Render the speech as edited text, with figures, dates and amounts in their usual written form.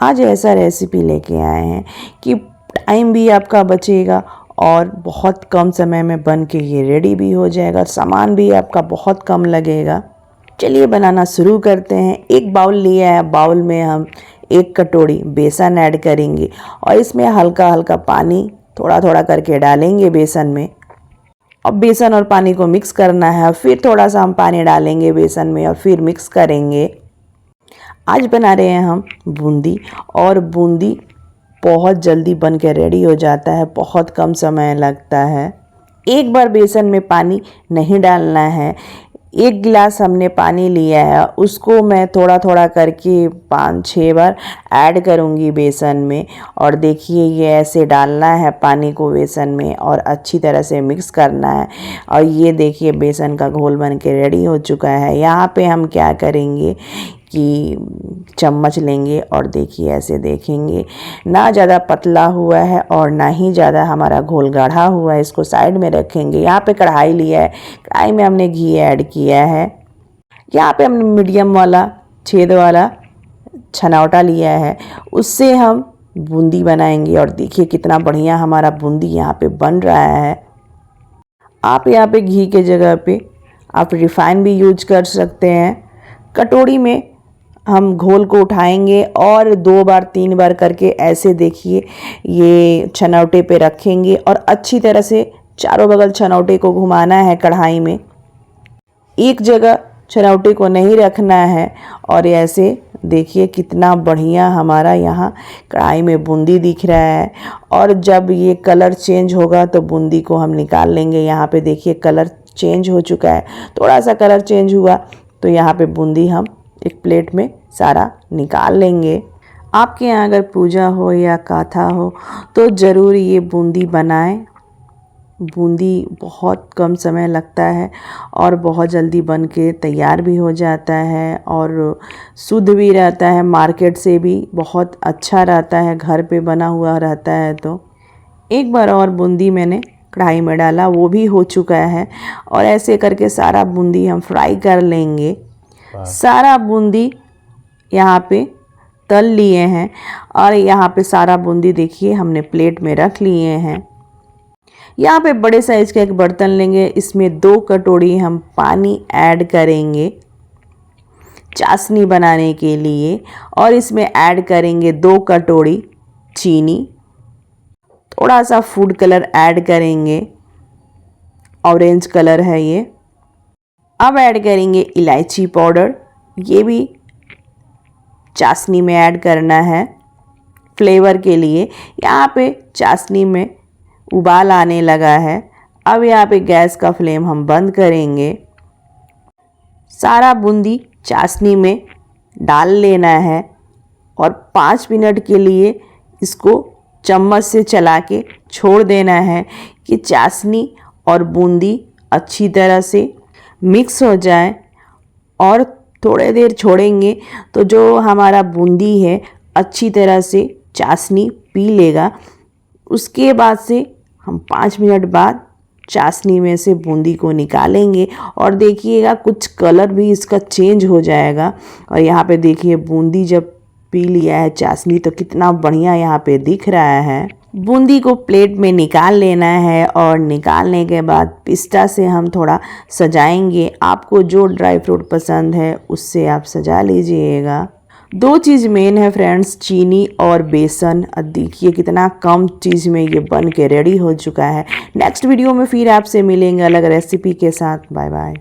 आज ऐसा रेसिपी लेके आए हैं कि टाइम भी आपका बचेगा और बहुत कम समय में बन के ये रेडी भी हो जाएगा, सामान भी आपका बहुत कम लगेगा। चलिए बनाना शुरू करते हैं। एक बाउल लिया है, बाउल में हम 1 कटोरी बेसन ऐड करेंगे और इसमें हल्का हल्का पानी थोड़ा थोड़ा करके डालेंगे बेसन में। अब बेसन और पानी को मिक्स करना है, फिर थोड़ा सा हम पानी डालेंगे बेसन में और फिर मिक्स करेंगे। आज बना रहे हैं हम बूंदी, और बूंदी बहुत जल्दी बन के रेडी हो जाता है, बहुत कम समय लगता है। एक बार बेसन में पानी नहीं डालना है। 1 गिलास हमने पानी लिया है, उसको मैं थोड़ा थोड़ा करके 5-6 बार ऐड करूँगी बेसन में। और देखिए ये ऐसे डालना है पानी को बेसन में और अच्छी तरह से मिक्स करना है। और ये देखिए बेसन का घोल बन के रेडी हो चुका है। यहाँ पे हम क्या करेंगे कि चम्मच लेंगे और देखिए ऐसे देखेंगे, ना ज़्यादा पतला हुआ है और ना ही ज़्यादा हमारा घोल गाढ़ा हुआ है। इसको साइड में रखेंगे। यहाँ पे कढ़ाई लिया है, कढ़ाई में हमने घी ऐड किया है। यहाँ पे हमने मीडियम वाला छेद वाला छनौटा लिया है, उससे हम बूंदी बनाएंगे। और देखिए कितना बढ़िया हमारा बूंदी यहाँ पे बन रहा है। आप यहाँ पे घी के जगह पे आप रिफाइन भी यूज कर सकते हैं। कटोरी में हम घोल को उठाएंगे और 2 बार 3 बार करके ऐसे देखिए ये छनौटे पे रखेंगे और अच्छी तरह से चारों बगल छनौटे को घुमाना है कढ़ाई में। एक जगह छनौटे को नहीं रखना है। और ऐसे देखिए कितना बढ़िया हमारा यहाँ कढ़ाई में बूंदी दिख रहा है। और जब ये कलर चेंज होगा तो बूंदी को हम निकाल लेंगे। यहाँ पे देखिए कलर चेंज हो चुका है, थोड़ा सा कलर चेंज हुआ तो यहाँ पे बूंदी हम एक प्लेट में सारा निकाल लेंगे। आपके यहाँ अगर पूजा हो या काथा हो तो ज़रूर ये बूंदी बनाएं। बूंदी बहुत कम समय लगता है और बहुत जल्दी बन के तैयार भी हो जाता है और शुद्ध भी रहता है, मार्केट से भी बहुत अच्छा रहता है, घर पे बना हुआ रहता है। तो एक बार और बूंदी मैंने कढ़ाई में डाला, वो भी हो चुका है। और ऐसे करके सारा बूंदी हम फ्राई कर लेंगे। सारा बूंदी यहाँ पे तल लिए हैं और यहाँ पे सारा बूंदी देखिए हमने प्लेट में रख लिए हैं। यहाँ पे बड़े साइज का एक बर्तन लेंगे, इसमें 2 कटोरी हम पानी ऐड करेंगे चाशनी बनाने के लिए। और इसमें ऐड करेंगे 2 कटोरी चीनी, थोड़ा सा फूड कलर ऐड करेंगे, ऑरेंज कलर है ये। अब ऐड करेंगे इलायची पाउडर, ये भी चाशनी में ऐड करना है फ्लेवर के लिए। यहाँ पे चाशनी में उबाल आने लगा है। अब यहाँ पे गैस का फ्लेम हम बंद करेंगे। सारा बूंदी चाशनी में डाल लेना है और 5 मिनट के लिए इसको चम्मच से चला के छोड़ देना है कि चाशनी और बूंदी अच्छी तरह से मिक्स हो जाए। और थोड़े देर छोड़ेंगे तो जो हमारा बूंदी है अच्छी तरह से चाशनी पी लेगा। उसके बाद से हम 5 मिनट बाद चाशनी में से बूंदी को निकालेंगे और देखिएगा कुछ कलर भी इसका चेंज हो जाएगा। और यहाँ पे देखिए बूंदी जब पी लिया है चाशनी तो कितना बढ़िया यहाँ पे दिख रहा है। बूंदी को प्लेट में निकाल लेना है और निकालने के बाद पिस्ता से हम थोड़ा सजाएंगे। आपको जो ड्राई फ्रूट पसंद है उससे आप सजा लीजिएगा। 2 चीज़ मेन है फ्रेंड्स, चीनी और बेसन। देखिए कितना कम चीज़ में ये बन के रेडी हो चुका है। नेक्स्ट वीडियो में फिर आपसे मिलेंगे अलग रेसिपी के साथ। Bye bye.